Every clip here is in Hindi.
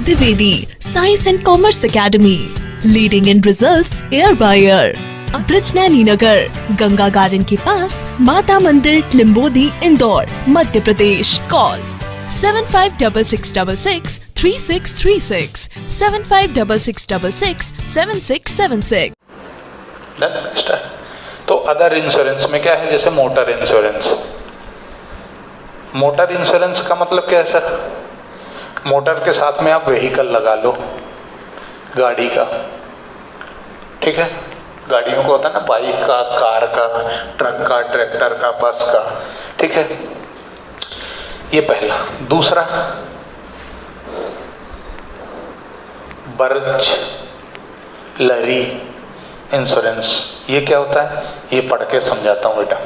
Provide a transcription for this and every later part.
Divedi Science and Commerce Academy, leading in results year by year. Brajnaini Nagar, Ganga garden के पास, Mata Mandir, Limbodi, Indore, Madhya Pradesh. Call 7566663636, 7566667676। Done, start. तो अदर इंश्योरेंस में क्या है, जैसे मोटर इंश्योरेंस। मोटर इंश्योरेंस का मतलब क्या है सर? मोटर के साथ में आप व्हीकल लगा लो, गाड़ी का, ठीक है। गाड़ियों को होता है ना, बाइक का, कार का, ट्रक का, ट्रैक्टर का, बस का, ठीक है। ये पहला। दूसरा, बर्जलरी इंश्योरेंस। ये क्या होता है, ये पढ़ के समझाता हूँ बेटा।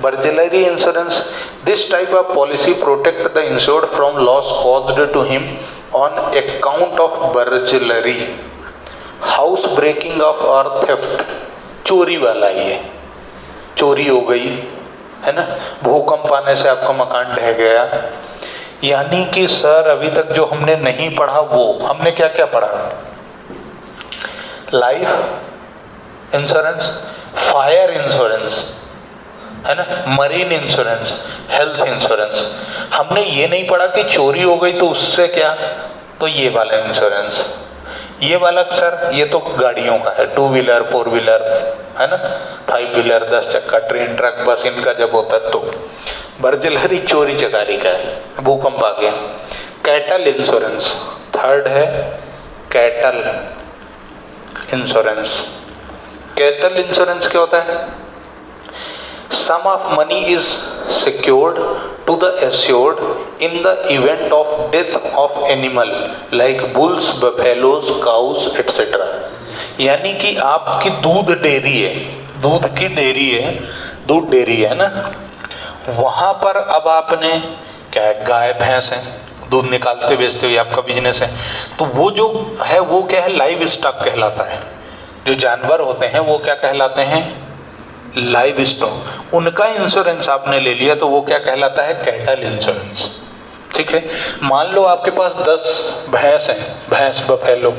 Burglary insurance, this type of policy protect the insured from loss caused to him on account of burglary, house breaking of और थेफ्ट। चोरी वाला ये, चोरी हो गई है ना, भूकंप आने से आपका मकान ढह गया। यानी कि सर अभी तक जो हमने नहीं पढ़ा वो हमने क्या क्या पढ़ा? लाइफ इंश्योरेंस, फायर इंश्योरेंस, है ना, मरीन इंश्योरेंस, हेल्थ इंश्योरेंस। हमने ये नहीं पढ़ा कि चोरी हो गई तो उससे क्या, तो ये वाला इंश्योरेंस। ये वाला सर ये तो गाड़ियों का है, 2 व्हीलर 4 व्हीलर, है ना, 5 व्हीलर, 10 चक्का, ट्रेन, ट्रक, बस, इनका जब होता है तो। बर्जलरी चोरी चकारी का है, भूकंप आ गया। कैटल इंश्योरेंस, थर्ड है कैटल इंश्योरेंस। कैटल इंश्योरेंस क्या होता है? Sum of money is secured to the assured in the event of death of animal like bulls, buffaloes, cows, etc. यानी कि आपकी दूध डेयरी है, दूध की डेयरी है, दूध डेयरी है ना, वहाँ पर अब आपने क्या है, गाय भैंस है, दूध निकालते बेचते हुए आपका बिजनेस है, तो वो जो है वो क्या है, लाइव स्टॉक कहलाता है। जो जानवर होते हैं वो क्या कहलाते हैं, लाइव स्टॉक। उनका इंश्योरेंस आपने ले लिया तो वो क्या कहलाता है, कैटल इंश्योरेंस, ठीक है। मान लो आपके पास 10 भैंस हैं, भैंस बफेलो,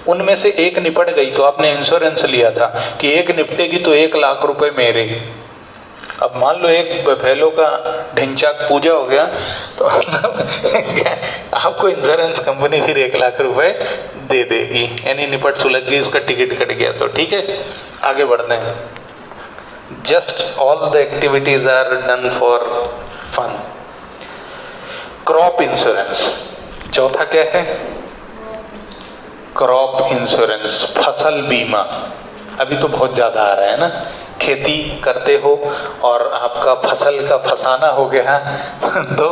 उनमें से एक निपट गई तो आपने इंश्योरेंस लिया था कि एक निपटेगी तो 1 लाख रुपए मेरे। अब मान लो एक बफेलो का ढिंचा पूजा हो गया तो आपको इंश्योरेंस कंपनी फिर 1 लाख रुपए दे देगी, यानी निपट सुलझ गई, उसका टिकट कट गया तो, ठीक है। आगे बढ़ते हैं। Just all the activities are done for fun. Crop insurance, चौथा क्या है, क्रॉप इंश्योरेंस, फसल बीमा। अभी तो बहुत ज़्यादा आ रहा है ना, खेती करते हो और आपका फसल का फसाना हो गया तो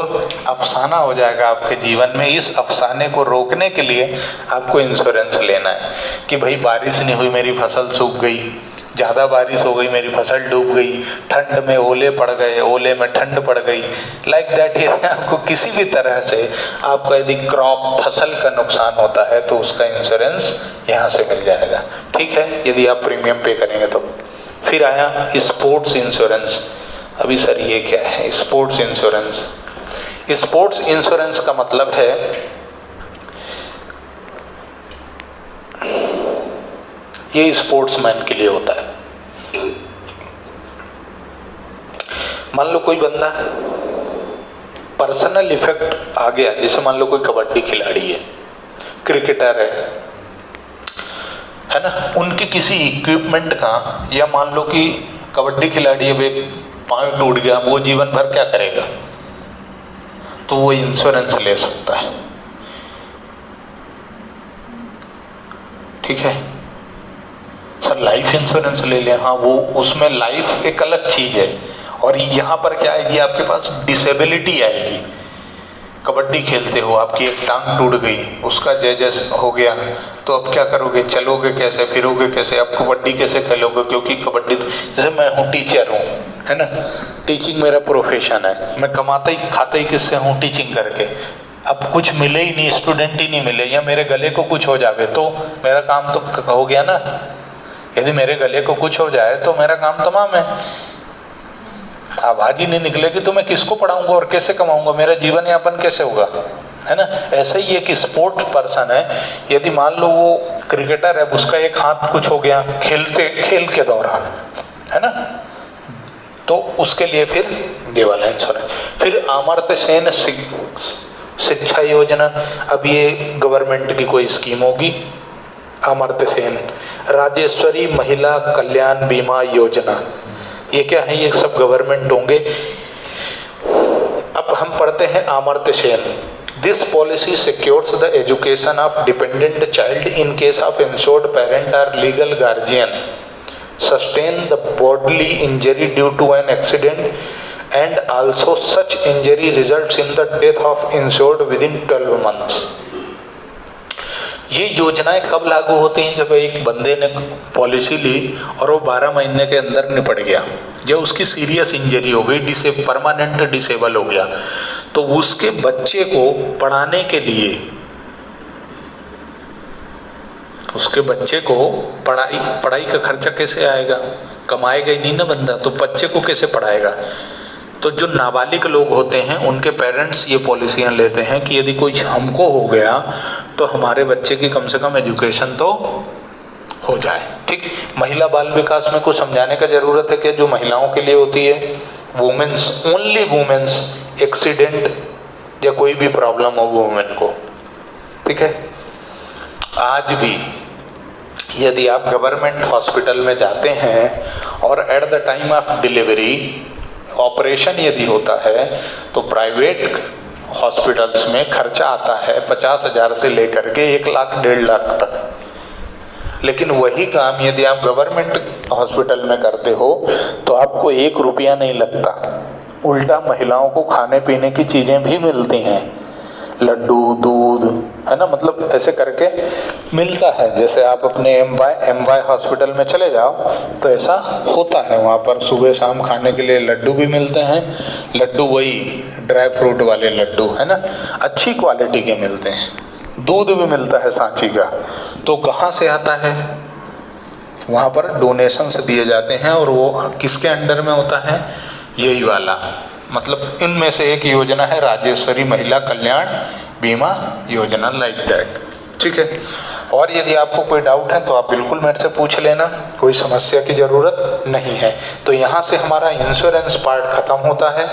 अफसाना हो जाएगा आपके जीवन में। इस अफसाने को रोकने के लिए आपको इंश्योरेंस लेना है कि भाई बारिश नहीं हुई, मेरी फसल सूख गई, ज़्यादा बारिश हो गई, मेरी फसल डूब गई, ठंड में ओले पड़ गए, ओले में ठंड पड़ गई, लाइक दैट। आपको किसी भी तरह से आपका यदि क्रॉप फसल का नुकसान होता है तो उसका इंश्योरेंस यहाँ से मिल जाएगा, ठीक है, यदि आप प्रीमियम पे करेंगे तो। फिर आया स्पोर्ट्स इंश्योरेंस। अभी सर ये क्या है स्पोर्ट्स इंश्योरेंस? स्पोर्ट्स इंश्योरेंस का मतलब है ये स्पोर्ट्समैन के लिए होता है। मान लो कोई बंदा पर्सनल इफेक्ट आ गया, जैसे मान लो कोई कबड्डी खिलाड़ी है, क्रिकेटर है ना, उनके किसी इक्विपमेंट का, या मान लो कि कबड्डी खिलाड़ी अब एक पाँव टूट गया, वो जीवन भर क्या करेगा, तो वो इंश्योरेंस ले सकता है, ठीक है। सर लाइफ इंश्योरेंस ले लें, हाँ वो उसमें लाइफ एक अलग चीज है, और यहाँ पर क्या आएगी, आपके पास डिसेबिलिटी आएगी। कबड्डी खेलते हो, आपकी एक टांग टूट गई, उसका जैसे हो गया तो अब क्या करोगे, चलोगे कैसे, फिरोगे कैसे, आप कबड्डी कैसे खेलोगे, क्योंकि कबड्डी जैसे मैं हूँ टीचर हूँ, है ना, टीचिंग मेरा प्रोफेशन है, मैं कमाता ही खाता ही किससे हूँ, टीचिंग करके। अब कुछ मिले ही नहीं, स्टूडेंट ही नहीं मिले, या मेरे गले को कुछ हो जावे तो मेरा काम तो हो गया ना। यदि मेरे गले को कुछ हो जाए तो मेरा काम तमाम है, आवाज ही नहीं निकलेगी तो मैं किसको पढ़ाऊंगा और कैसे कमाऊंगा, मेरा जीवन यापन कैसे होगा, है ना। ऐसे ही एक स्पोर्ट पर्सन है, यदि मान लो वो क्रिकेटर है, उसका एक हाथ कुछ हो गया खेल के दौरान, है ना, तो उसके लिए फिर ये वाला इंश्योरेंस। फिर अमर्त्य सेन शिक्षा योजना, अब ये गवर्नमेंट की कोई स्कीम होगी। अमर्त्य सेन राजेश्वरी महिला कल्याण बीमा योजना, ये क्या है, ये सब गवर्नमेंट होंगे। अब हम पढ़ते हैं Amartya Sen. This policy secures the education of dependent child in case of insured parent और legal guardian sustain the bodily injury due to an accident and also such injury results in the death of insured within 12 months। ये योजनाएं कब लागू होती हैं, जब एक बंदे ने पॉलिसी ली और वो 12 महीने के अंदर निपट गया, या उसकी सीरियस इंजरी हो गई, परमानेंट डिसेबल हो गया, तो उसके बच्चे को पढ़ाने के लिए, उसके बच्चे को पढ़ाई का खर्चा कैसे आएगा, कमाएगा ही नहीं ना बंदा, तो बच्चे को कैसे पढ़ाएगा। तो जो नाबालिग लोग होते हैं उनके पेरेंट्स ये पॉलिसियां लेते हैं कि यदि कोई हमको हो गया तो हमारे बच्चे की कम से कम एजुकेशन तो हो जाए। ठीक, महिला बाल विकास में कुछ समझाने का जरूरत है कि जो महिलाओं के लिए होती है, वुमेन्स, ओनली वुमेन्स एक्सीडेंट या कोई भी प्रॉब्लम हो वुमेन को, ठीक है। आज भी यदि आप गवर्नमेंट हॉस्पिटल में जाते हैं और at the time of delivery operation यदि होता है, तो प्राइवेट हॉस्पिटल्स में खर्चा आता है 50,000 से लेकर के 1 लाख 1.5 लाख तक। लेकिन वही काम यदि आप गवर्नमेंट हॉस्पिटल में करते हो तो आपको 1 रुपया नहीं लगता, उल्टा महिलाओं को खाने पीने की चीज़ें भी मिलती हैं, लड्डू, दूध, है ना, मतलब ऐसे करके मिलता है। जैसे आप अपने एमवाई हॉस्पिटल में चले जाओ तो ऐसा होता है, वहाँ पर सुबह शाम खाने के लिए लड्डू भी मिलते हैं। लड्डू वही ड्राई फ्रूट वाले लड्डू, है ना, अच्छी क्वालिटी के मिलते हैं। दूध भी मिलता है सांची का। तो कहाँ से आता है, वहाँ पर डोनेशन से दिए जाते हैं, और वो किसके अंडर में होता है, यही वाला, मतलब इनमें से एक योजना है राजेश्वरी महिला कल्याण बीमा योजना, लाइक दैट। ठीक है, और यदि आपको कोई डाउट है तो आप बिल्कुल मेरे से पूछ लेना, कोई समस्या की ज़रूरत नहीं है। तो यहाँ से हमारा इंश्योरेंस पार्ट ख़त्म होता है।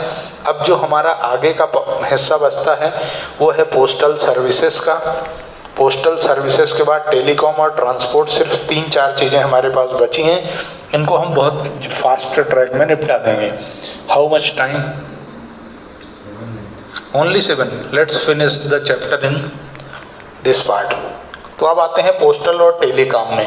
अब जो हमारा आगे का हिस्सा बचता है वो है पोस्टल सर्विसेज का। पोस्टल सर्विसेज के बाद टेलीकॉम और ट्रांसपोर्ट, सिर्फ 3-4 चीज़ें हमारे पास बची हैं। इनको हम बहुत फास्ट ट्रैक में निपटा देंगे। How much time? Only 7. Let's finish the chapter in this part. तो अब आते हैं पोस्टल और टेलीकॉम में।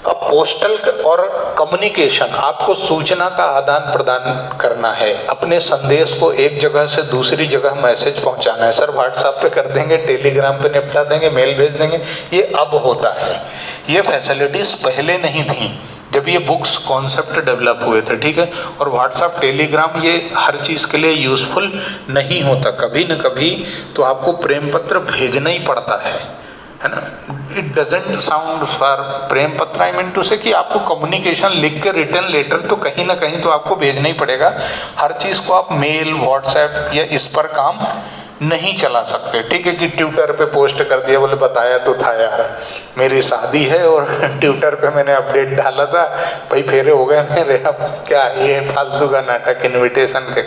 अब पोस्टल और कम्युनिकेशन, आपको सूचना का आदान प्रदान करना है, अपने संदेश को एक जगह से दूसरी जगह मैसेज पहुंचाना है। सर व्हाट्सएप पे कर देंगे, टेलीग्राम पे निपटा देंगे, मेल भेज देंगे, ये अब होता है। ये फैसिलिटीज़ पहले नहीं थी जब ये बुक्स कॉन्सेप्ट डेवलप हुए थे, ठीक है। और व्हाट्सएप, टेलीग्राम ये हर चीज़ के लिए यूज़फुल नहीं होता, कभी न कभी तो आपको प्रेम पत्र भेजना ही पड़ता है ना। इट डजेंट साउंड फॉर प्रेम पत्र, आई मीन टू से कि आपको कम्युनिकेशन लिख के रिटर्न लेटर तो कहीं ना कहीं तो आपको भेजना ही पड़ेगा। हर चीज़ को आप मेल, व्हाट्सएप या इस पर काम नहीं चला सकते, ठीक है, कि ट्विटर पे पोस्ट कर दिया, बोले बताया तो था यार मेरी शादी है और ट्विटर पे मैंने अपडेट डाला था, भाई फेरे हो गए मेरे, अब क्या ये फालतू का नाटक इनविटेशन के।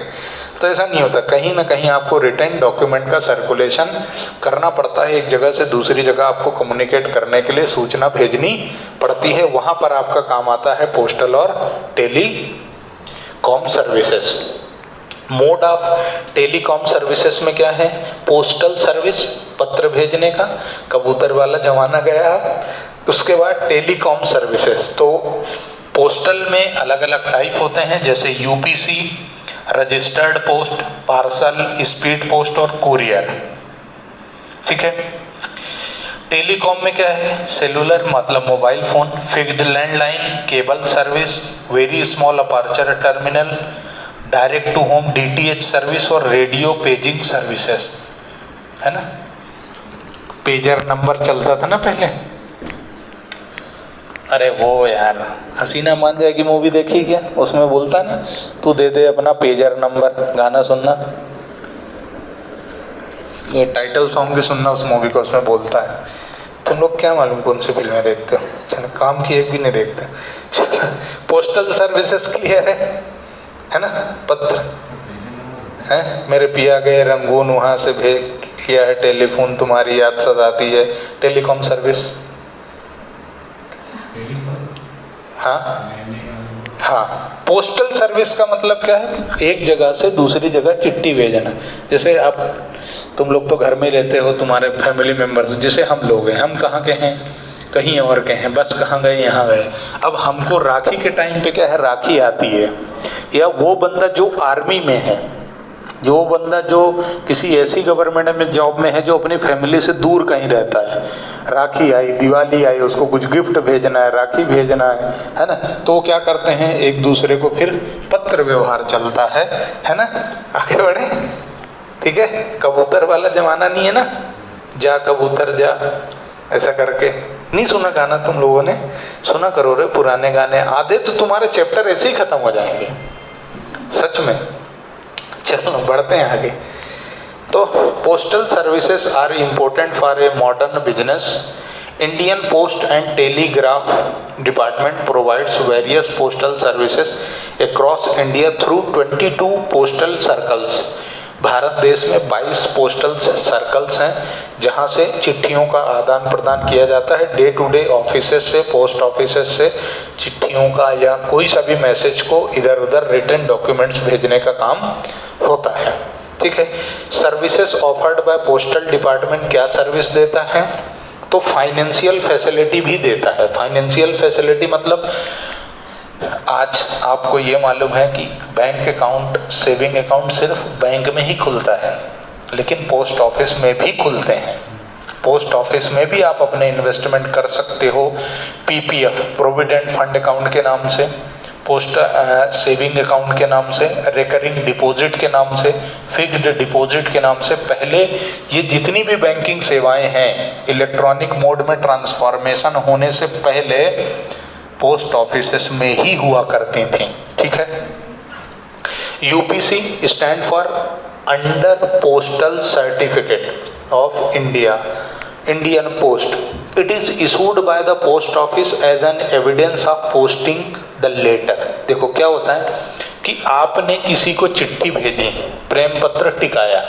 तो ऐसा नहीं होता, कहीं ना कहीं आपको रिटर्न डॉक्यूमेंट का सर्कुलेशन करना पड़ता है। एक जगह से दूसरी जगह आपको कम्युनिकेट करने के लिए सूचना भेजनी पड़ती है, वहाँ पर आपका काम आता है पोस्टल और telecom services. Mode of telecom services में क्या है? पोस्टल सर्विस, पत्र भेजने का, कबूतर वाला जमाना गया। उसके बाद टेलीकॉम सर्विसेज, तो पोस्टल में अलग अलग टाइप होते हैं, जैसे UPC, registered post, parcel, speed post और कुरियर, ठीक है। टेलीकॉम में क्या है? सेलुलर मतलब mobile phone, fixed landline, cable service, very small aperture terminal, direct to home DTH service और रेडियो पेजिंग सर्विसेज, है ना। पेजर नंबर चलता था ना पहले, अरे वो यार हसीना मान जाएगी मूवी देखी क्या, उसमें बोलता ना तू दे दे अपना पेजर नंबर, गाना सुनना, ये टाइटल सॉन्ग भी सुनना उस मूवी का, उसमें बोलता है तुम लोग क्या मालूम कौन सी फिल्में देखते हो, चलो काम की एक भी नहीं देखते। चलो पोस्टल सर्विसेज क्लियर है ना, पत्र है, मेरे पिया गए रंगून वहाँ से भेज किया है, टेलीफोन तुम्हारी याद सताती है, टेलीकॉम सर्विस। हाँ, पोस्टल सर्विस का मतलब क्या है, एक जगह से दूसरी जगह चिट्ठी भेजना। जैसे अब तुम लोग तो घर में रहते हो, तुम्हारे फैमिली मेंबर, जैसे हम लोग हैं, हम कहाँ के हैं, कहीं और के हैं, बस कहाँ गए, यहाँ गए। अब हमको राखी के टाइम पे क्या है, राखी आती है, या वो बंदा जो आर्मी में है, जो बंदा जो किसी ऐसी गवर्नमेंट में जॉब में है जो अपनी फैमिली से दूर कहीं रहता है, राखी आई, दिवाली आई, उसको कुछ गिफ्ट भेजना है, राखी भेजना है ना, तो क्या करते हैं, एक दूसरे को फिर पत्र व्यवहार चलता है ना। आगे बढ़े, ठीक है, कबूतर वाला जमाना नहीं है ना, जा कबूतर जा, ऐसा करके नहीं सुना गाना तुम लोगों ने, सुना करो रे पुराने गाने, आधे तो तुम्हारे चैप्टर ऐसे ही खत्म हो जाएंगे सच में। चलो बढ़ते हैं आगे। तो postal services are important for a modern business. Indian post and telegraph department provides various postal services across India through 22 postal circles. Bharat देश में 22 पोस्टल सर्कल्स हैं जहां से चिट्ठियों का आदान प्रदान किया जाता है। डे टू डे ऑफिसेस से, पोस्ट ऑफिसेस से चिट्ठियों का या कोई सा भी मैसेज को इधर उधर रिटन डॉक्यूमेंट्स भेजने का काम होता है, ठीक है। Services offered by postal department क्या सर्विस देता है, तो फाइनेंशियल फैसिलिटी भी देता है। फाइनेंशियल फैसिलिटी मतलब आज आपको ये मालूम है कि बैंक अकाउंट, सेविंग अकाउंट सिर्फ बैंक में ही खुलता है, लेकिन पोस्ट ऑफिस में भी खुलते हैं। पोस्ट ऑफिस में भी आप अपने इन्वेस्टमेंट कर सकते हो, पीपीएफ प्रोविडेंट फंड अकाउंट के नाम से, पोस्ट सेविंग अकाउंट के नाम से, रिकरिंग डिपॉजिट के नाम से, फिक्स्ड डिपॉजिट के नाम से। पहले ये जितनी भी बैंकिंग सेवाएं हैं इलेक्ट्रॉनिक मोड में ट्रांसफॉर्मेशन होने से पहले पोस्ट ऑफिसेस में ही हुआ करती थी, ठीक है। UPC stand for under postal certificate of India, Indian post. It is issued by the post office as an evidence of posting the letter. देखो क्या होता है कि आपने किसी को चिट्ठी भेजी, प्रेम पत्र टिकाया,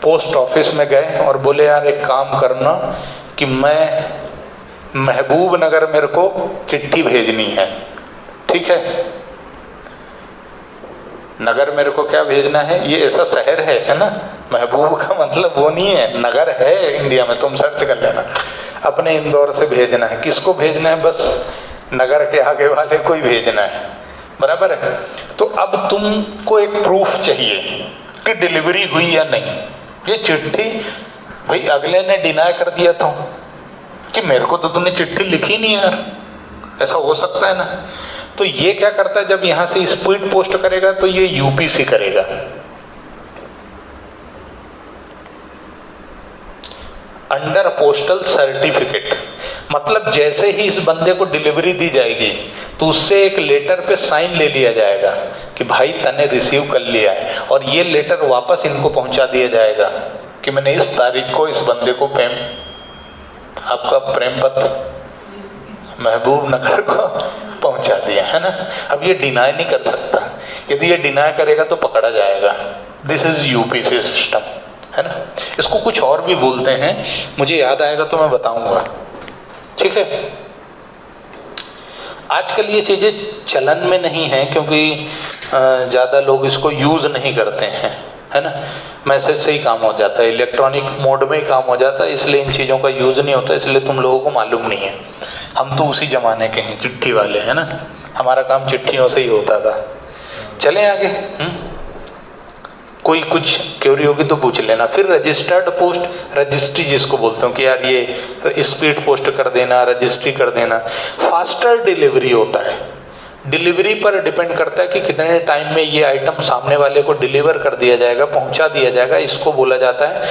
पोस्ट ऑफिस में गए और बोले यार एक काम करना कि मैं महबूब नगर मेरे को चिट्ठी भेजनी है, ठीक है। नगर मेरे को क्या भेजना है, ये ऐसा शहर है ना, महबूब का मतलब वो नहीं है, नगर है इंडिया में, तुम सर्च कर लेना। अपने इंदौर से भेजना है, किसको भेजना है, बस नगर के आगे वाले को ही भेजना है, बराबर है। तो अब तुमको एक प्रूफ चाहिए कि डिलीवरी हुई या नहीं। ये चिट्ठी भाई अगले ने डिनाई कर दिया था कि मेरे को तो तुमने चिट्ठी लिखी नहीं यार, ऐसा हो सकता है ना। तो ये क्या करता है, जब यहां से स्पीड पोस्ट करेगा तो ये यूपीसी करेगा। अंडर पोस्टल सर्टिफिकेट मतलब जैसे ही इस बंदे को डिलीवरी दी जाएगी तो उससे एक लेटर पे साइन ले लिया जाएगा कि भाई तने रिसीव कर लिया है, और ये लेटर वापस इनको पहुंचा दिया जाएगा कि मैंने इस तारीख को इस बंदे को आपका प्रेम पत्र महबूब नगर को पहुंचा दिया है ना। अब ये डिनाई नहीं कर सकता, यदि ये डिनाई करेगा तो पकड़ा जाएगा। दिस इज यूपीसी सिस्टम, है ना। इसको कुछ और भी बोलते हैं, मुझे याद आएगा तो मैं बताऊंगा, ठीक है। आजकल ये चीजें चलन में नहीं है क्योंकि ज़्यादा लोग इसको यूज नहीं करते हैं, है ना। मैसेज से ही काम हो जाता है, इलेक्ट्रॉनिक मोड में ही काम हो जाता है, इसलिए इन चीज़ों का यूज नहीं होता, इसलिए तुम लोगों को मालूम नहीं है। हम तो उसी जमाने के हैं, चिट्ठी वाले, है ना। हमारा काम चिट्ठियों से ही होता था। चलें आगे। कोई कुछ क्वेरी होगी तो पूछ लेना। फिर रजिस्टर्ड पोस्ट, रजिस्ट्री जिसको बोलते हो कि यार ये स्पीड पोस्ट कर देना, रजिस्ट्री कर देना। फास्टर डिलीवरी होता है, डिलीवरी पर डिपेंड करता है कि कितने टाइम में ये आइटम सामने वाले को डिलीवर कर दिया जाएगा, पहुंचा दिया जाएगा। इसको बोला जाता है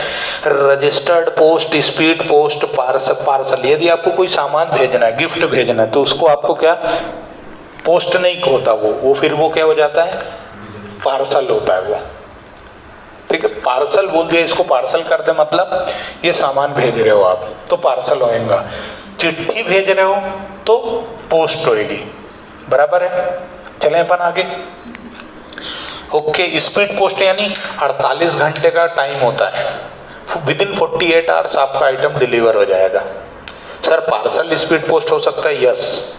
registered post, speed post, parcel. यदि आपको कोई सामान भेजना है, गिफ्ट भेजना है, तो उसको आपको क्या पोस्ट नहीं होता, वो फिर वो क्या हो जाता है, पार्सल होता है वो। ठीक है, पार्सल बोल दिया, इसको पार्सल कर दे मतलब ये सामान भेज रहे हो आप तो पार्सल होएगा, चिट्ठी भेज रहे हो तो पोस्ट होएगी, बराबर है। चलें अपन आगे। ओके, स्पीड पोस्ट यानी 48 घंटे का टाइम होता है, विदिन 48 आवर्स आपका आइटम डिलीवर हो जाएगा। सर पार्सल स्पीड पोस्ट हो सकता है? यस,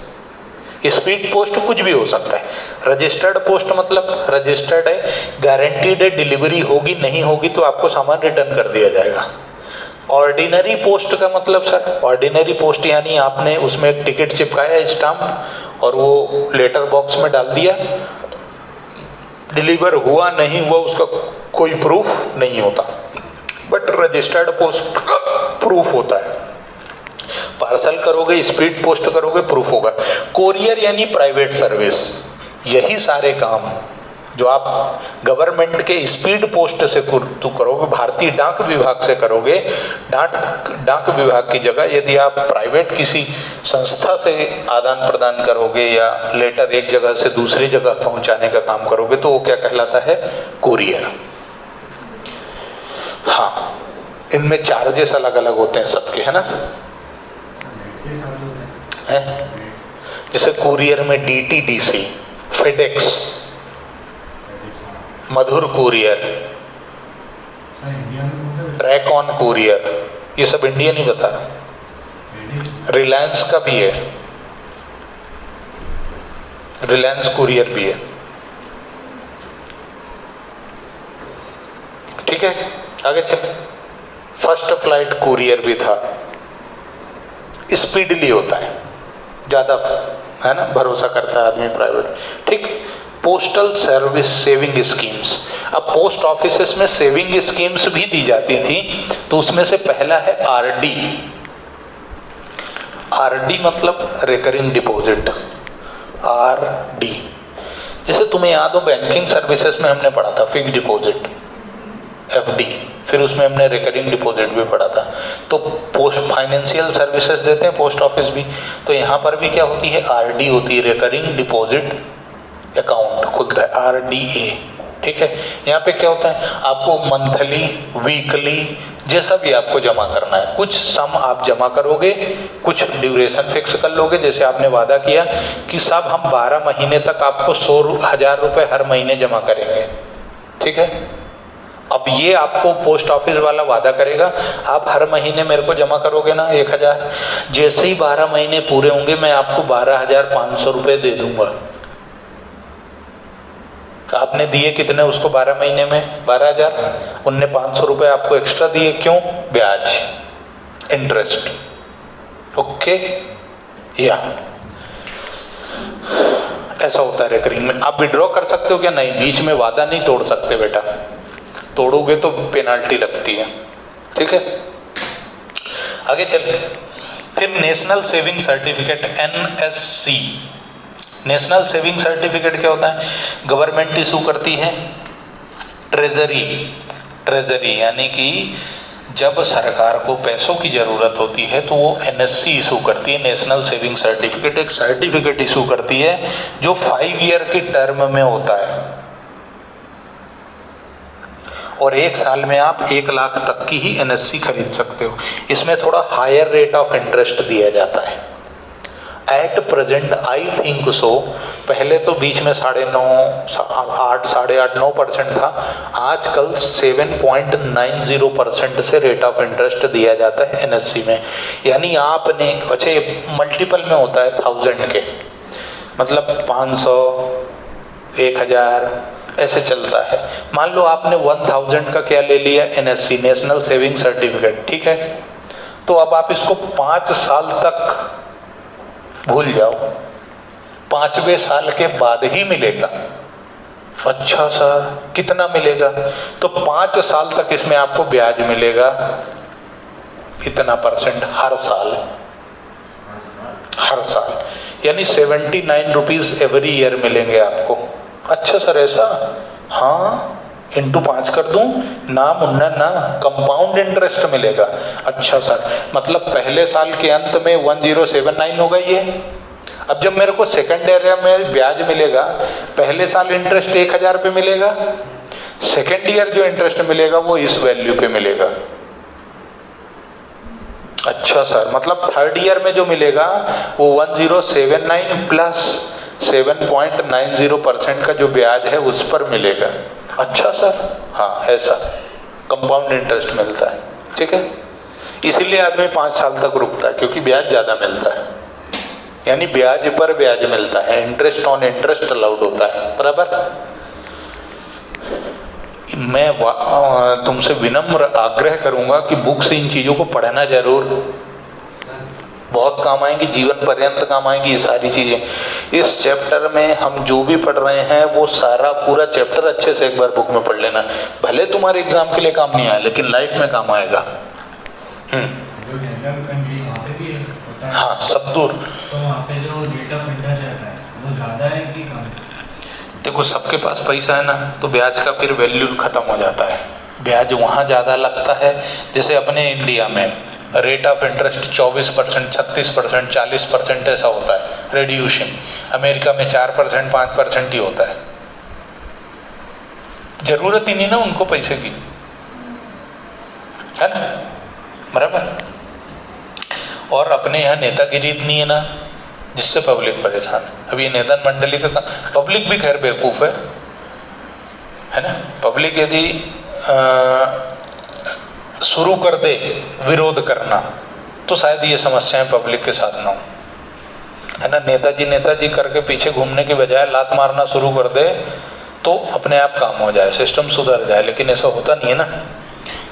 स्पीड पोस्ट कुछ भी हो सकता है। रजिस्टर्ड पोस्ट मतलब रजिस्टर्ड है, गारंटीड है, डिलीवरी होगी, नहीं होगी तो आपको सामान रिटर्न कर दिया जाएगा। ऑर्डिनरी पोस्ट का मतलब सर, ऑर्डिनरी पोस्ट यानी आपने उसमें एक टिकट चिपकाया स्टाम्प और वो लेटर बॉक्स में डाल दिया, डिलीवर हुआ नहीं हुआ उसका कोई प्रूफ नहीं होता, बट रजिस्टर्ड पोस्ट प्रूफ होता है। पार्सल करोगे, स्पीड पोस्ट करोगे, प्रूफ होगा। कोरियर यानी प्राइवेट सर्विस, यही सारे काम जो आप गवर्नमेंट के स्पीड पोस्ट से तो करोगे, भारतीय डाक विभाग से करोगे, डाक विभाग की जगह यदि आप प्राइवेट किसी संस्था से आदान प्रदान करोगे या लेटर एक जगह से दूसरी जगह पहुंचाने का काम करोगे तो वो क्या कहलाता है? कोरियर। हाँ, इनमें चार्जेस अलग अलग होते हैं सबके, है ना? है जैसे कुरियर में DTDC, FedEx, Madhur courier, track on courier, ये सब इंडियन ही बता रहा। रिलायंस का भी है, रिलायंस कुरियर भी है, ठीक है। आगे चले, फर्स्ट फ्लाइट कुरियर भी था, स्पीडली होता है, ज़्यादा है ना, भरोसा करता है आदमी प्राइवेट, ठीक। पोस्टल सर्विस सेविंग स्कीम्स, अब पोस्ट ऑफिसेस में सेविंग स्कीम्स भी दी जाती थी, तो उसमें से पहला है RD। RD मतलब रिकरिंग डिपॉजिट, RD। जैसे तुम्हें याद हो बैंकिंग सर्विसेज में हमने पढ़ा था फिक्स डिपॉजिट, FD, फिर उसमें हमने रिकरिंग डिपॉजिट भी पढ़ा था। तो पोस्ट फाइनेंशियल सर्विसेज देते हैं पोस्ट ऑफिस भी, तो यहाँ पर भी क्या होती है? RD होती है, रिकरिंग डिपॉजिट अकाउंट खुलता है, RDA, ठीक है। यहाँ पे क्या होता है? आपको मंथली, वीकली, जैसा भी आपको जमा करना है, कुछ सम आप जमा करोगे, कुछ ड्यूरेशन फिक्स कर लोगे। जैसे आपने वादा किया कि सब हम 12 महीने तक आपको 100,000 रुपये हर महीने जमा करेंगे, ठीक है। अब ये आपको पोस्ट ऑफिस वाला वादा करेगा, आप हर महीने मेरे को जमा करोगे ना 1,000, जैसे ही 12 महीने पूरे होंगे मैं आपको 12,500 रुपये दे दूंगा। तो आपने दिए कितने उसको 12 महीने में? 12,000। उनने 500 रुपये आपको एक्स्ट्रा दिए, क्यों? ब्याज, इंटरेस्ट, ओके। या ऐसा होता है रिकरिंग में। आप विड्रॉ कर सकते हो क्या? नहीं, बीच में वादा नहीं तोड़ सकते बेटा, तोड़ोगे तो पेनाल्टी लगती है, ठीक है। आगे चलिए, फिर national saving certificate, NSC। National saving certificate क्या होता है? गवर्नमेंट इशू करती है, ट्रेजरी यानी कि जब सरकार को पैसों की ज़रूरत होती है तो वो NSC इशू करती है, नेशनल सेविंग सर्टिफिकेट। एक सर्टिफिकेट इशू करती है जो 5 ईयर की टर्म में होता है और 1 साल में आप 1 लाख तक की ही NSC खरीद सकते हो। इसमें थोड़ा हायर रेट ऑफ इंटरेस्ट दिया जाता है। At present I think so, पहले तो बीच में 8.5-9% था, आजकल 7.90% से रेट ऑफ इंटरेस्ट दिया जाता है NSC में। यानी आपने, अच्छा ये मल्टीपल में होता है 1000 के, मतलब 500, 1000 ऐसे चलता है। मान लो आपने 1000 का क्या ले लिया? NSC, नेशनल सेविंग सर्टिफिकेट, ठीक है। तो अब आप इसको 5 साल तक भूल जाओ, 5वें साल के बाद ही मिलेगा। अच्छा सर कितना मिलेगा? तो 5 साल तक इसमें आपको ब्याज मिलेगा इतना % हर साल, यानी 79 रुपीज एवरी ईयर मिलेंगे आपको। अच्छा सर ऐसा? हाँ, इंटू 5 कर दूं ना मुन्ना ना, कंपाउंड इंटरेस्ट मिलेगा। अच्छा सर, मतलब पहले साल के अंत में 1079 होगा ये। अब जब मेरे को सेकंड ईयर में ब्याज मिलेगा, पहले साल इंटरेस्ट 1000 पे मिलेगा, सेकेंड ईयर जो इंटरेस्ट मिलेगा वो इस वैल्यू पे मिलेगा। अच्छा सर, मतलब थर्ड ईयर में जो मिलेगा वो 1079 प्लस 7.90% का जो ब्याज है उस पर मिलेगा। अच्छा सर, हाँ ऐसा कंपाउंड इंटरेस्ट मिलता है, ठीक है। इसीलिए आदमी 5 साल तक रुकता है, क्योंकि ब्याज ज़्यादा मिलता है, यानी ब्याज पर ब्याज मिलता है, इंटरेस्ट ऑन इंटरेस्ट अलाउड होता है, बराबर। मैं तुमसे विनम्र आग्रह करूंगा कि बुक से इन चीज़ों को पढ़ना जरूर, बहुत काम आएंगी, जीवन पर्यंत काम आएंगी ये सारी चीज़ें। इस चैप्टर में हम जो भी पढ़ रहे हैं वो सारा पूरा चैप्टर अच्छे से एक बार बुक में पढ़ लेना। भले तुम्हारे एग्जाम के लिए काम नहीं आया, लेकिन लाइफ में काम आएगा। हाँ, सब दूर। तो वहाँ पे जो रेट ऑफ इंटरेस्ट रहता है वो ज़्यादा है कि कम? देखो, सबके पास पैसा है ना, तो ब्याज का फिर वैल्यू खत्म हो जाता है। ब्याज वहाँ ज़्यादा लगता है, जैसे अपने इंडिया में रेट ऑफ इंटरेस्ट 24%, 36%, 40% ऐसा होता है रेड्यूशन। अमेरिका में 4%, 5% ही होता है। जरूरत ही नहीं ना उनको पैसे की, है ना, बराबर। और अपने यहाँ नेतागिरी इतनी है ना, जिससे पब्लिक परेशान है। अब ये नेता मंडली का पब्लिक भी खैर बेवकूफ़ है ना। पब्लिक यदि शुरू कर दे विरोध करना तो शायद ये समस्याएं पब्लिक के साथ ना हो, है ना। नेताजी करके पीछे घूमने की बजाय लात मारना शुरू कर दे तो अपने आप काम हो जाए, सिस्टम सुधर जाए, लेकिन ऐसा होता नहीं है ना।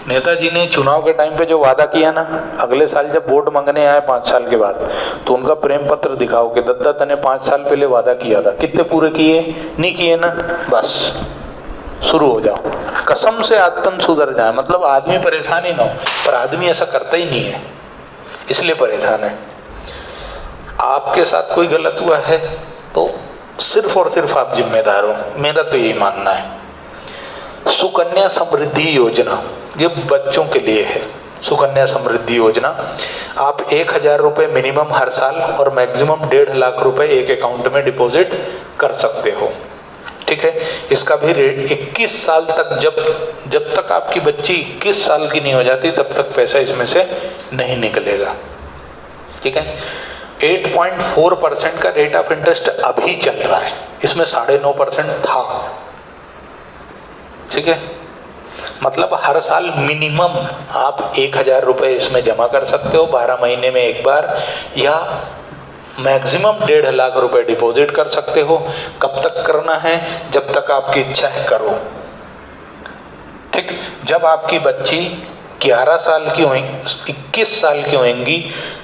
नेताजी ने चुनाव के टाइम पे जो वादा किया ना, अगले साल जब वोट मांगने आए 5 साल के बाद, तो उनका प्रेम पत्र दिखाओ कि दत्ता तने 5 साल पहले वादा किया था, कितने पूरे किए? नहीं किए ना, बस शुरू हो जाओ। कसम से आदतन सुधर जाए, मतलब आदमी परेशान ही ना हो, पर आदमी ऐसा करता ही नहीं है, इसलिए परेशान है। आपके साथ कोई गलत हुआ है तो सिर्फ और सिर्फ आप जिम्मेदार हो, मेरा तो यही मानना है। सुकन्या समृद्धि योजना ये बच्चों के लिए है। सुकन्या समृद्धि योजना, आप 1000 रुपये मिनिमम हर साल और मैक्सिमम 1.5 लाख रुपए एक अकाउंट में डिपॉजिट कर सकते हो, ठीक है। इसका भी रेट 21 साल तक, जब तक आपकी बच्ची 21 साल की नहीं हो जाती तब तक पैसा इसमें से नहीं निकलेगा, ठीक है। 8.4% का रेट ऑफ इंटरेस्ट अभी चल रहा है, इसमें 9.5% था, ठीक है। मतलब हर साल मिनिमम आप 1000 रुपये इसमें जमा कर सकते हो 12 महीने में एक बार, या मैक्सिमम 1.5 लाख रुपए डिपॉजिट कर सकते हो। कब तक करना है? जब तक आपकी इच्छा है करो, ठीक। जब आपकी बच्ची 11 साल की होंगी, 21 साल की होंगी,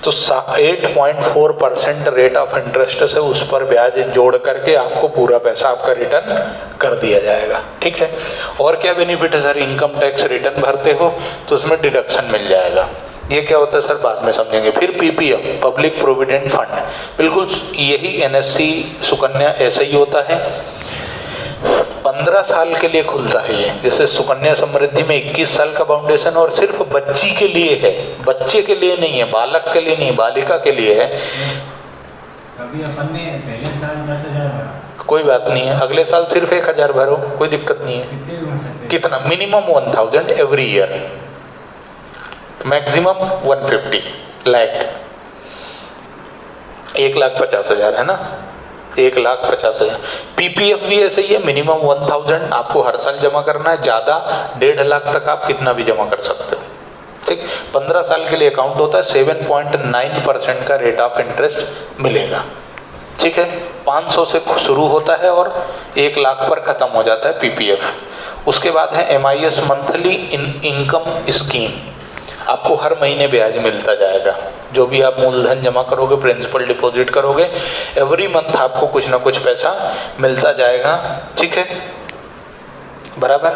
तो 8.4% रेट ऑफ इंटरेस्ट से उस पर ब्याज जोड़ करके आपको पूरा पैसा आपका रिटर्न कर दिया जाएगा, ठीक है। और क्या बेनिफिट है सर? इनकम टैक्स रिटर्न भरते हो तो उसमें डिडक्शन मिल जाएगा। ये क्या होता है सर, बाद में समझेंगे। फिर पीपीएफ, पब्लिक प्रोविडेंट फंड, बिल्कुल यही एनएससी सुकन्या ऐसे ही होता है। 15 साल के लिए खुलता है ये, जैसे सुकन्या समृद्धि में 21 साल का फाउंडेशन और सिर्फ बच्ची के लिए है, बच्चे के लिए नहीं है, बालक के लिए नहीं, बालिका के लिए है। अभी अपन ने पहले साल 10,000 भरा, कोई बात नहीं है, अगले साल सिर्फ 1000 भरो, कोई दिक्कत नहीं है। कितने भर सकते हैं? कितना? Minimum 1000 every year, maximum 150 lakh, 1,50,000 है ना, 1,50,000। पीपीएफ भी ऐसे ही है, मिनिमम 1000 आपको हर साल जमा करना है, ज़्यादा 1.5 लाख तक आप कितना भी जमा कर सकते हो, ठीक। 15 साल के लिए अकाउंट होता है, 7.9% का रेट ऑफ इंटरेस्ट मिलेगा, ठीक है। 500 से शुरू होता है और 1 लाख पर ख़त्म हो जाता है पीपीएफ। उसके बाद है MIS मंथली इनकम स्कीम, आपको हर महीने ब्याज मिलता जाएगा। जो भी आप मूलधन जमा करोगे, प्रिंसिपल डिपॉजिट करोगे, एवरी मंथ आपको कुछ ना कुछ पैसा मिलता जाएगा, ठीक है, बराबर।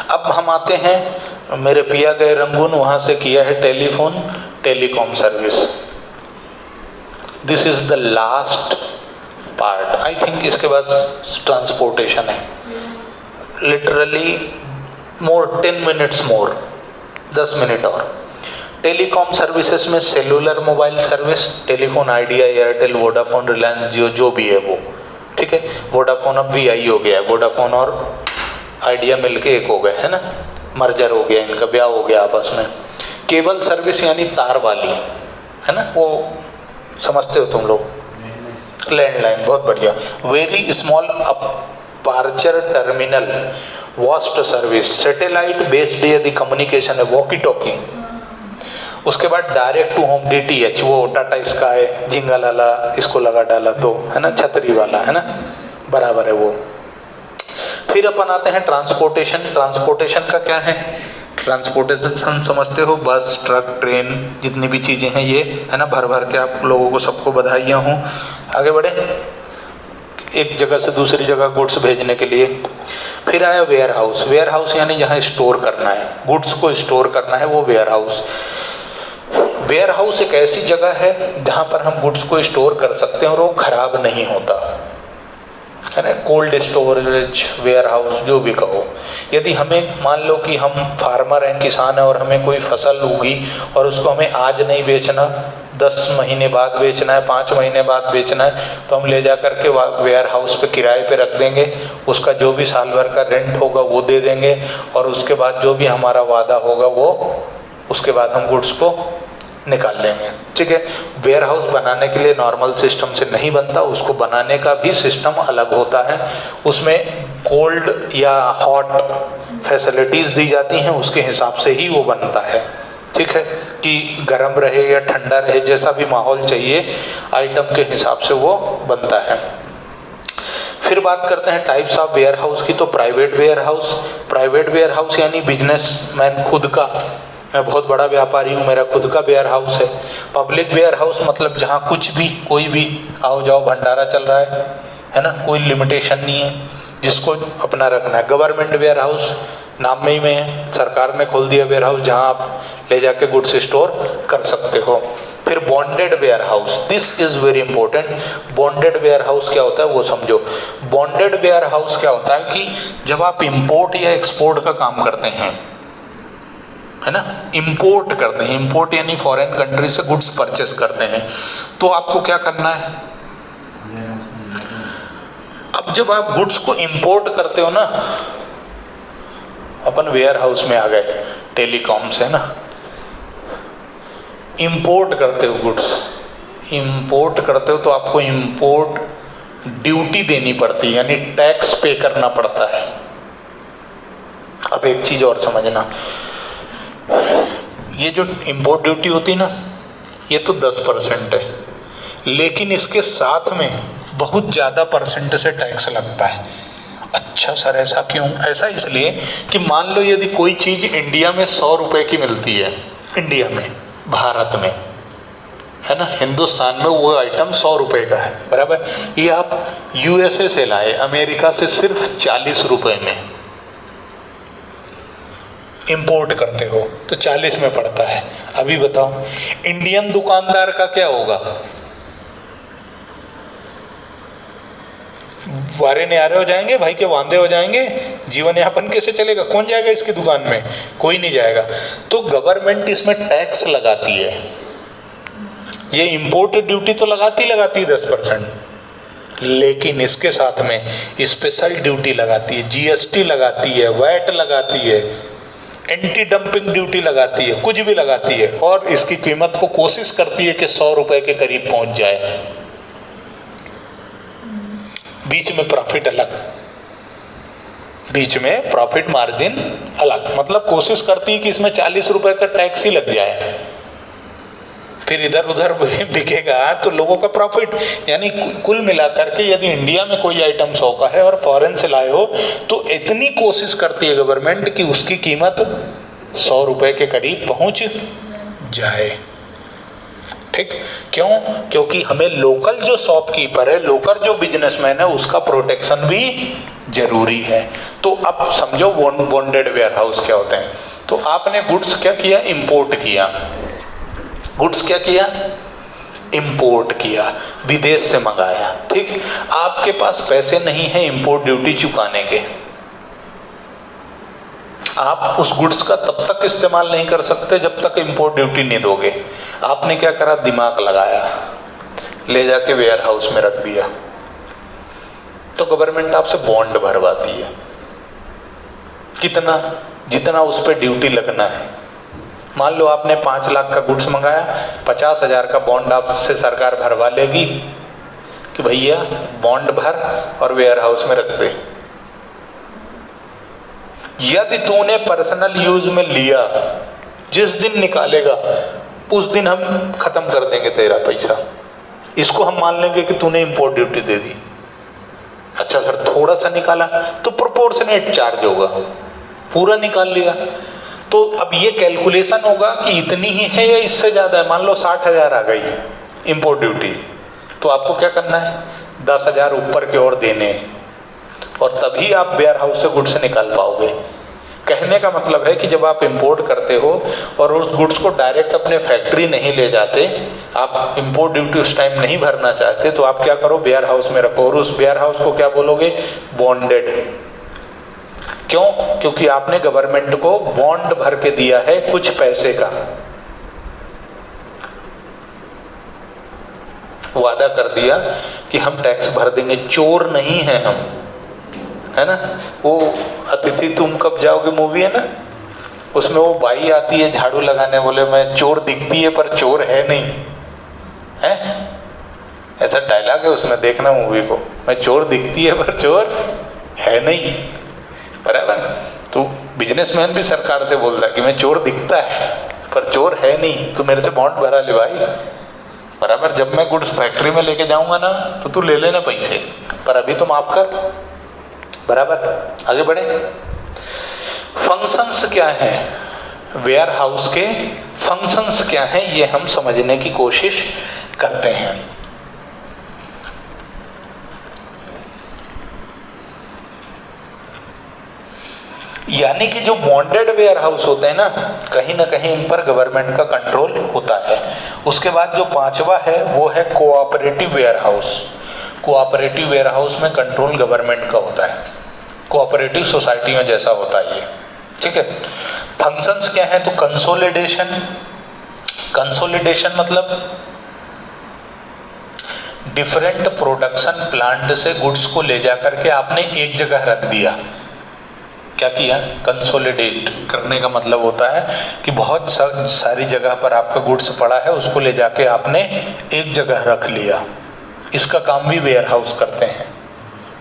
अब हम आते हैं, मेरे पिया गए रंगून वहाँ से किया है telecom service. This is the last part, I think इसके बाद ट्रांसपोर्टेशन है, literally more 10 minutes more, 10 minute और। टेलीकॉम सर्विसेज में cellular mobile service, telephone, Idea, Airtel, Vodafone, Reliance, Jio, जो भी है वो, ठीक है। वोडाफोन अब VI हो गया है, वोडाफोन और आइडिया मिलके एक हो गए, है ना, मर्जर हो गया इनका, ब्याह हो गया आपस में। केबल सर्विस यानी तार वाली, है ना, वो समझते हो तुम लोग, लैंडलाइन, बहुत बढ़िया। Very small aperture terminal, vast service, satellite based यदि कम्युनिकेशन है, वॉकी टॉकी। उसके बाद डायरेक्ट टू होम DTH, वो टाटा स्काई जिंगल वाला, इसको लगा डाला तो, है ना, छतरी वाला, है ना, बराबर है वो। फिर अपन आते हैं ट्रांसपोर्टेशन। ट्रांसपोर्टेशन का क्या है? ट्रांसपोर्टेशन समझते हो, बस, ट्रक, ट्रेन, जितनी भी चीज़ें हैं ये, है ना, भर भर के आप लोगों को सबको बधाइयाँ हों। आगे बढ़े, एक जगह से दूसरी जगह गुड्स भेजने के लिए। फिर आया वेयर हाउस। वेयर हाउस यानी जहाँ स्टोर करना है, गुड्स को स्टोर करना है, वो वेयर हाउस। वेयर हाउस एक ऐसी जगह है जहाँ पर हम गुड्स को स्टोर कर सकते हैं और वो खराब नहीं होता, है ना। कोल्ड स्टोरेज, वेयर हाउस, जो भी कहो। यदि हमें, मान लो कि हम फार्मर हैं, किसान हैं, और हमें कोई फसल उगी और उसको हमें आज नहीं बेचना, 10 महीने बाद बेचना है, 5 महीने बाद बेचना है, तो हम ले जा करके वेयर हाउस पे किराए पे रख देंगे। उसका जो भी साल भर का रेंट होगा वो दे देंगे, और उसके बाद जो भी हमारा वादा होगा वो, उसके बाद हम गुड्स को निकाल लेंगे, ठीक है। वेयर हाउस बनाने के लिए नॉर्मल सिस्टम से नहीं बनता, उसको बनाने का भी सिस्टम अलग होता है। उसमें कोल्ड या हॉट फैसिलिटीज़ दी जाती हैं, उसके हिसाब से ही वो बनता है, ठीक है, कि गर्म रहे या ठंडा रहे, जैसा भी माहौल चाहिए आइटम के हिसाब से वो बनता है। फिर बात करते हैं टाइप्स ऑफ वेयर हाउस की। तो private warehouse. Private warehouse यानी बिजनेसमैन खुद का, मैं बहुत बड़ा व्यापारी हूँ, मेरा खुद का वेयर हाउस है। पब्लिक वेयर हाउस मतलब जहाँ कुछ भी, कोई भी आओ जाओ भंडारा चल रहा है ना, कोई लिमिटेशन नहीं है, जिसको अपना रखना है। गवर्नमेंट वेयर हाउस नाम में ही में है, सरकार ने खोल दिया वेयर हाउस, जहाँ आप ले जाके गुड्स स्टोर कर सकते हो। फिर bonded warehouse, this is very important. Bonded warehouse क्या होता है वो समझो। बॉन्डेड वेयर हाउस क्या होता है कि जब आप इंपोर्ट या एक्सपोर्ट का काम करते हैं, है ना, इंपोर्ट करते हैं, इंपोर्ट यानी फॉरेन कंट्री से गुड्स परचेस करते हैं, तो आपको क्या करना है? अब जब आप गुड्स को इंपोर्ट करते हो ना, अपन वेयर हाउस में आ गए, टेलीकॉम से ना, इंपोर्ट करते हो गुड्स, इंपोर्ट करते हो तो आपको इंपोर्ट ड्यूटी देनी पड़ती है, यानी टैक्स पे करना पड़ता है। अब एक चीज और समझना, ये जो इंपोर्ट ड्यूटी होती है ना, ये तो 10% है, लेकिन इसके साथ में बहुत ज़्यादा परसेंट से टैक्स लगता है। अच्छा सर ऐसा क्यों? ऐसा इसलिए कि मान लो यदि कोई चीज़ इंडिया में 100 रुपये की मिलती है, इंडिया में, भारत में, है ना, हिंदुस्तान में वो आइटम 100 रुपये का है, बराबर। ये आप USA से लाए, अमेरिका से सिर्फ 40 रुपये में इंपोर्ट करते हो तो 40 में पड़ता है। अभी बताओ इंडियन दुकानदार का क्या होगा? वारे न्यारे हो जाएंगे, भाई के वांदे हो जाएंगे, जीवन यापन कैसे चलेगा? कौन जाएगा इसकी दुकान में? कोई नहीं जाएगा। तो गवर्नमेंट इसमें टैक्स लगाती है, ये इंपोर्ट ड्यूटी तो लगाती है 10%, लेकिन इसके साथ में स्पेशल ड्यूटी लगाती है, GST लगाती है, वैट लगाती है, एंटी डंपिंग ड्यूटी लगाती है, कुछ भी लगाती है, और इसकी कीमत को कोशिश करती है कि 100 रुपए के करीब पहुंच जाए। बीच में प्रॉफिट अलग, बीच में प्रॉफिट मार्जिन अलग, मतलब कोशिश करती है कि इसमें 40 रुपए का टैक्स ही लग जाए, फिर इधर उधर बिकेगा तो लोगों का प्रॉफिट। यानी कुल मिलाकर के यदि इंडिया में कोई आइटम 100 का है और फॉरेन से लाए हो तो इतनी कोशिश करती है गवर्नमेंट कि उसकी कीमत 100 रुपए के करीब पहुंच जाए, ठीक। क्यों? क्योंकि हमें लोकल जो शॉपकीपर है, लोकल जो बिजनेसमैन है, उसका प्रोटेक्शन भी जरूरी है। तो अब समझो बॉन्डेड वेयर हाउस क्या होते हैं। तो आपने गुड्स क्या किया? इंपोर्ट किया। गुड्स क्या किया? इंपोर्ट किया, विदेश से मंगाया, ठीक। आपके पास पैसे नहीं है इंपोर्ट ड्यूटी चुकाने के, आप उस गुड्स का तब तक इस्तेमाल नहीं कर सकते जब तक इंपोर्ट ड्यूटी नहीं दोगे। आपने क्या करा? दिमाग लगाया, ले जाके वेयर हाउस में रख दिया, तो गवर्नमेंट आपसे बॉन्ड भरवाती है, कितना? जितना उस पर ड्यूटी लगना है। मान लो आपने 5 लाख का गुड्स मंगाया, 50,000 का बॉन्ड आपसे सरकार भरवा लेगी कि भैया बॉन्ड भर और वेयर हाउस में रख दे। यदि तूने पर्सनल यूज में लिया, जिस दिन निकालेगा उस दिन हम खत्म कर देंगे तेरा पैसा। इसको हम मान लेंगे कि तूने इंपोर्ट ड्यूटी दे दी। अच्छा सर, थोड़ा सा निकाला तो प्रोपोर्शनेट चार्ज होगा, पूरा निकाल लिया तो अब ये कैलकुलेशन होगा कि इतनी ही है या इससे ज़्यादा है। मान लो 60,000 आ गई इंपोर्ट ड्यूटी, तो आपको क्या करना है? 10,000 ऊपर की ओर देने, और तभी आप वेयर हाउस से गुड्स निकाल पाओगे। कहने का मतलब है कि जब आप इंपोर्ट करते हो और उस गुड्स को डायरेक्ट अपने फैक्ट्री नहीं ले जाते, आप इंपोर्ट ड्यूटी उस टाइम नहीं भरना चाहते, तो आप क्या करो? वेयर हाउस में रखो, और उस वेयर हाउस को क्या बोलोगे? बॉन्डेड। क्यों? क्योंकि आपने गवर्नमेंट को बॉन्ड भर के दिया है कुछ पैसे का, वादा कर दिया कि हम टैक्स भर देंगे, चोर नहीं है हम, है ना। वो अतिथि तुम कब जाओगे मूवी है ना, उसमें वो बाई आती है झाड़ू लगाने, बोले मैं चोर दिखती है पर चोर है नहीं, है ऐसा डायलॉग है उसमें, देखना मूवी को। मैं चोर दिखती है पर चोर है नहीं, बराबर। तो बिजनेसमैन भी सरकार से बोलता है कि मैं चोर दिखता है पर चोर है नहीं, तू मेरे से बॉन्ड भरा ले भाई, बराबर। जब मैं गुड्स फैक्ट्री में लेके जाऊंगा ना तो तू ले लेना पैसे, पर अभी तो माफ कर, बराबर। आगे बढ़े। फंक्शंस क्या है वेयर हाउस के? फंक्शंस क्या है ये हम समझने की कोशिश करते हैं। यानी कि जो बॉन्डेड वेयर हाउस होते हैं ना कहीं इन पर गवर्नमेंट का कंट्रोल होता है। उसके बाद जो 5वां है वो है cooperative warehouse. Cooperative warehouse में कंट्रोल गवर्नमेंट का होता है, कोऑपरेटिव सोसाइटियों जैसा होता है ये, ठीक है। फंक्शंस क्या है? तो कंसोलिडेशन। कंसोलिडेशन मतलब डिफरेंट प्रोडक्शन प्लांट से गुड्स को ले जाकर के आपने एक जगह रख दिया। क्या किया? कंसोलिडेट करने का मतलब होता है कि बहुत सारी जगह पर आपका गुड्स पड़ा है, उसको ले जाके आपने एक जगह रख लिया। इसका काम भी वेयर हाउस करते हैं,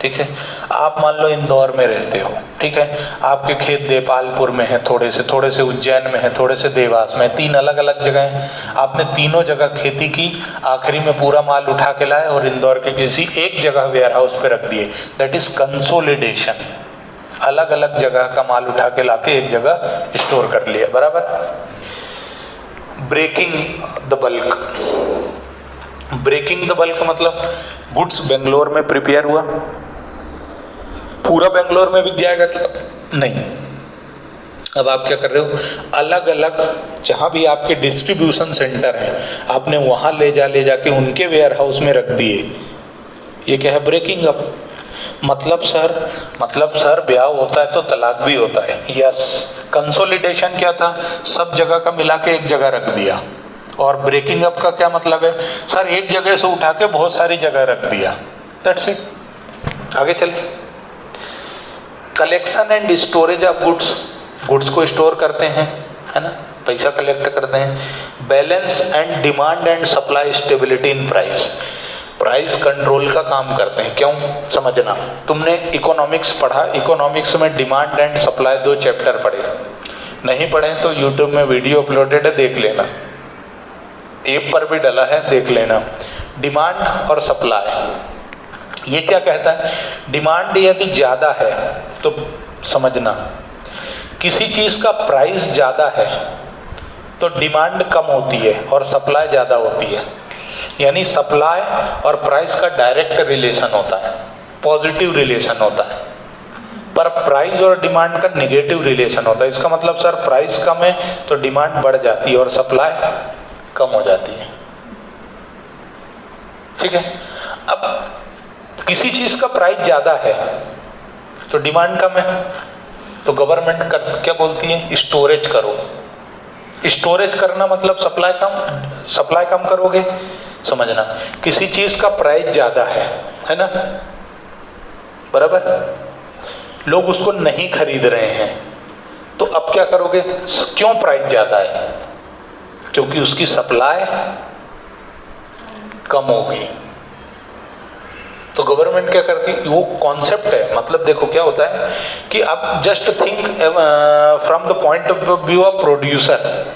ठीक है। आप मान लो इंदौर में रहते हो, ठीक है, आपके खेत देपालपुर में है, थोड़े से उज्जैन में है, थोड़े से देवास में, 3 अलग अलग जगह हैं। आपने तीनों जगह खेती की, आखिरी में पूरा माल उठा के लाए और इंदौर के किसी एक जगह वेयर हाउस पे रख दिए। That is consolidation. अलग अलग जगह का माल उठा के लाके एक जगह स्टोर कर लिया, बराबर। Breaking the bulk. Breaking the bulk मतलब गुड्स बेंगलोर में प्रिपेयर हुआ, पूरा बेंगलोर में बिक जाएगा क्या? नहीं। अब आप क्या कर रहे हो? अलग अलग जहाँ भी आपके डिस्ट्रीब्यूशन सेंटर हैं, आपने वहाँ ले जाके उनके वेयर हाउस में रख दिए। ये क्या है? Breaking up. मतलब सर ब्याह होता है तो तलाक भी होता है। यस। कंसोलिडेशन क्या था? सब जगह का मिला के एक जगह रख दिया। और ब्रेकिंग अप का क्या मतलब है? सर एक जगह से उठा के बहुत सारी जगह रख दिया। That's it. आगे चलिए। Collection and storage of goods. Goods को स्टोर करते हैं, है ना, पैसा कलेक्ट करते हैं। Balance and demand and supply stability in price. Price control का काम करते हैं। क्यों? समझना। तुमने इकोनॉमिक्स पढ़ा, इकोनॉमिक्स में डिमांड एंड सप्लाई 2 चैप्टर पढ़े। नहीं पढ़े तो यूट्यूब में वीडियो अपलोडेड है, देख लेना, ऐप पर भी डला है, देख लेना। डिमांड और सप्लाई ये क्या कहता है? डिमांड यदि ज़्यादा है तो समझना, किसी चीज़ का प्राइस ज़्यादा है तो डिमांड कम होती है और सप्लाई ज़्यादा होती है। यानी सप्लाई और प्राइस का डायरेक्ट रिलेशन होता है, पॉजिटिव रिलेशन होता है, पर प्राइस और डिमांड का नेगेटिव रिलेशन होता है। इसका मतलब सर प्राइस कम है तो डिमांड बढ़ जाती है और सप्लाई कम हो जाती है, ठीक है। अब किसी चीज़ का प्राइस ज़्यादा है तो डिमांड कम है, तो गवर्नमेंट क्या बोलती है? स्टोरेज करो। स्टोरेज करना मतलब सप्लाई कम करोगे। समझना, किसी चीज़ का प्राइस ज़्यादा है ना, बराबर, लोग उसको नहीं खरीद रहे हैं तो अब क्या करोगे? क्यों प्राइस ज्यादा है? क्योंकि उसकी सप्लाई कम होगी। तो गवर्नमेंट क्या करती है? वो कॉन्सेप्ट है, मतलब देखो क्या होता है कि अब just think from the point of view of producer,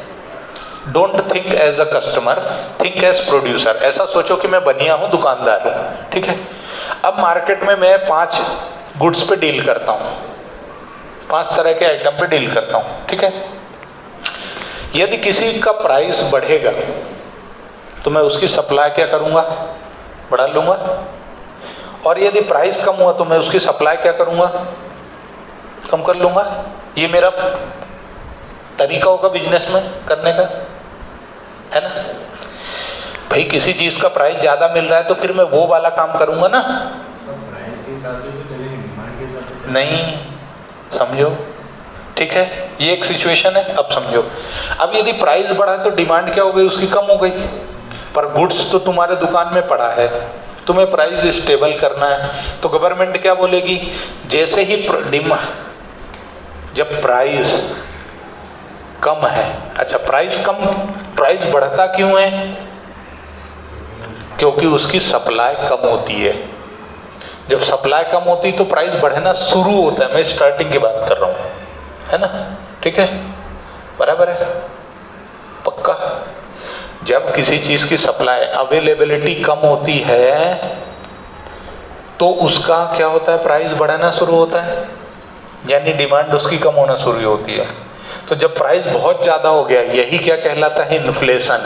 don't think as a customer, think as producer. ऐसा सोचो कि मैं बनिया हूं, दुकानदार हूं, ठीक है। अब मार्केट में मैं 5 गुड्स पे डील करता हूं, 5 तरह के आइटम पे डील करता हूं, ठीक है। यदि किसी का प्राइस बढ़ेगा तो मैं उसकी सप्लाई क्या करूंगा? बढ़ा लूंगा। और यदि प्राइस कम हुआ तो मैं उसकी सप्लाई क्या करूंगा? कम कर लूंगा। ये मेरा तरीका होगा बिजनेस में करने का, है ना। भाई किसी चीज का प्राइस ज्यादा मिल रहा है तो फिर मैं वो वाला काम करूंगा ना। सब प्राइस के हिसाब से तो चलेगी, डिमांड के हिसाब से नहीं, समझो, ठीक है। ये एक सिचुएशन है। अब समझो, अब यदि प्राइस बढ़ा तो डिमांड क्या हो गई? उसकी कम हो गई। पर गुड्स तो तुम्हारे दुकान में पड़ा है, तुम्हें प्राइस स्टेबल करना है। तो गवर्नमेंट क्या बोलेगी? जैसे ही जब प्राइस कम है, अच्छा प्राइस कम, प्राइस बढ़ता क्यों है? क्योंकि उसकी सप्लाई कम होती है। जब सप्लाई कम होती तो प्राइस बढ़ना शुरू होता है। मैं स्टार्टिंग की बात कर रहा हूं, है ना, ठीक है, बराबर है, पक्का। जब किसी चीज की सप्लाई अवेलेबिलिटी कम होती है तो उसका क्या होता है? प्राइस बढ़ना शुरू होता है, यानी डिमांड उसकी कम होना शुरू होती है। तो जब प्राइस बहुत ज्यादा हो गया, यही क्या कहलाता है? इन्फ्लेशन।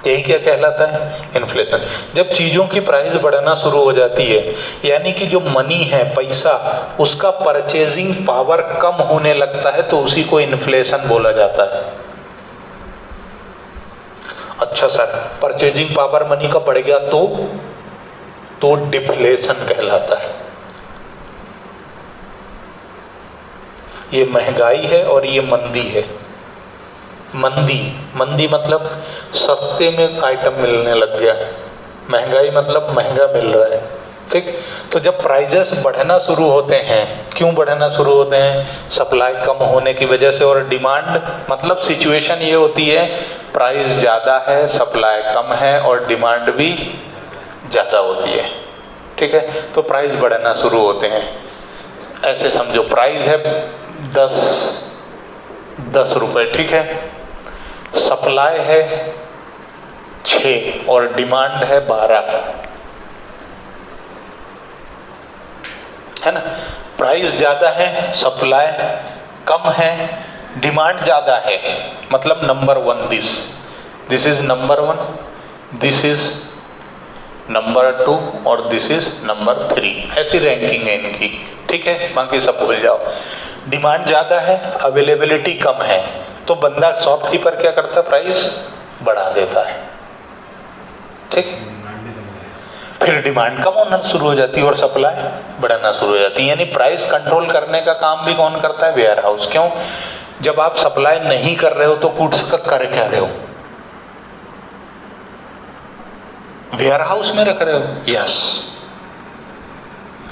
यही क्या कहलाता है? इन्फ्लेशन। जब चीजों की प्राइस बढ़ना शुरू हो जाती है, यानी कि जो मनी है, पैसा, उसका परचेजिंग पावर कम होने लगता है, तो उसी को इन्फ्लेशन बोला जाता है। अच्छा सर, परचेजिंग पावर मनी का बढ़ गया तो डिफ्लेशन कहलाता है। ये महंगाई है और ये मंदी है। मंदी मतलब सस्ते में आइटम मिलने लग गया, महंगाई मतलब महंगा मिल रहा है, ठीक। तो जब प्राइजेस बढ़ना शुरू होते हैं, क्यों बढ़ना शुरू होते हैं? सप्लाई कम होने की वजह से। और डिमांड मतलब सिचुएशन ये होती है, प्राइस ज़्यादा है, सप्लाई कम है और डिमांड भी ज़्यादा होती है, ठीक है। तो प्राइस बढ़ना शुरू होते हैं। ऐसे समझो, प्राइस है 10 रुपए, ठीक है, सप्लाई है 6 और डिमांड है 12, है ना। प्राइस ज्यादा है, सप्लाई कम है, डिमांड ज्यादा है, मतलब number 1 this is number 1, this is number 2 और दिस इज नंबर 3। ऐसी रैंकिंग है इनकी, ठीक है। बाकी सब भूल जाओ। डिमांड ज़्यादा है, अवेलेबिलिटी कम है, तो बंदा शॉपकीपर क्या करता है? प्राइस बढ़ा देता है, ठीक। फिर डिमांड कम होना शुरू हो जाती है और सप्लाई बढ़ना शुरू हो जाती है। यानी प्राइस कंट्रोल करने का काम भी कौन करता है? Warehouse. क्यों? जब आप सप्लाई नहीं कर रहे हो तो गुड्स का कर क्या रहे हो? वेयर हाउस में रख रहे हो, यस,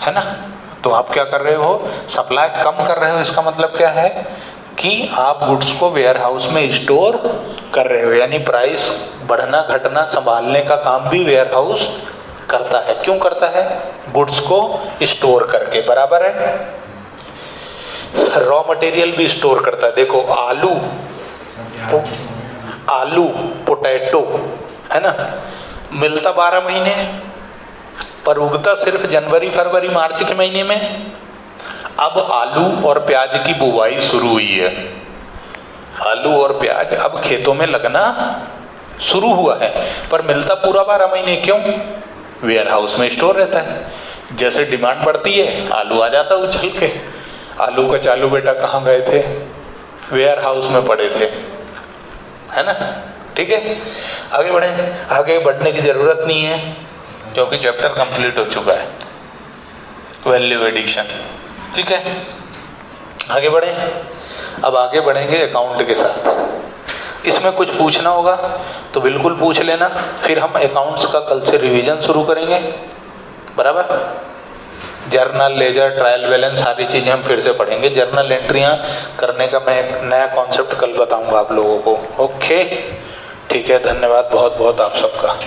है ना। तो आप क्या कर रहे हो? सप्लाई कम कर रहे हो। इसका मतलब क्या है कि आप गुड्स को वेयर हाउस में स्टोर कर रहे हो, यानी प्राइस बढ़ना घटना संभालने का काम भी वेयर हाउस करता है। क्यों करता है? गुड्स को स्टोर करके, बराबर है। रॉ मटेरियल भी स्टोर करता है। देखो आलू पोटैटो, है ना, मिलता 12 महीने पर उगता सिर्फ जनवरी फरवरी मार्च के महीने में। अब आलू और प्याज की बुवाई शुरू हुई है। आलू और प्याज अब खेतों में लगना शुरू हुआ है, पर मिलता पूरा 12 महीने। क्यों? वेयर हाउस में स्टोर रहता है। जैसे डिमांड बढ़ती है, आलू आ जाता उछल के। आलू का चालू बेटा कहाँ गए थे? वेयर हाउस में पड़े थे, है ना, ठीक है। आगे बढ़े। आगे बढ़ने की जरूरत नहीं है क्योंकि चैप्टर कंप्लीट हो चुका है, वैल्यू एडिशन, ठीक है। आगे बढ़े। अब आगे बढ़ेंगे अकाउंट के साथ। इसमें कुछ पूछना होगा तो बिल्कुल पूछ लेना, फिर हम अकाउंट्स का कल से रिवीजन शुरू करेंगे, बराबर। जर्नल लेजर ट्रायल बैलेंस सारी चीज़ें हम फिर से पढ़ेंगे। जर्नल एंट्रियाँ करने का मैं एक नया कॉन्सेप्ट कल बताऊंगा आप लोगों को। ओके, ठीक है, धन्यवाद बहुत बहुत आप सबका।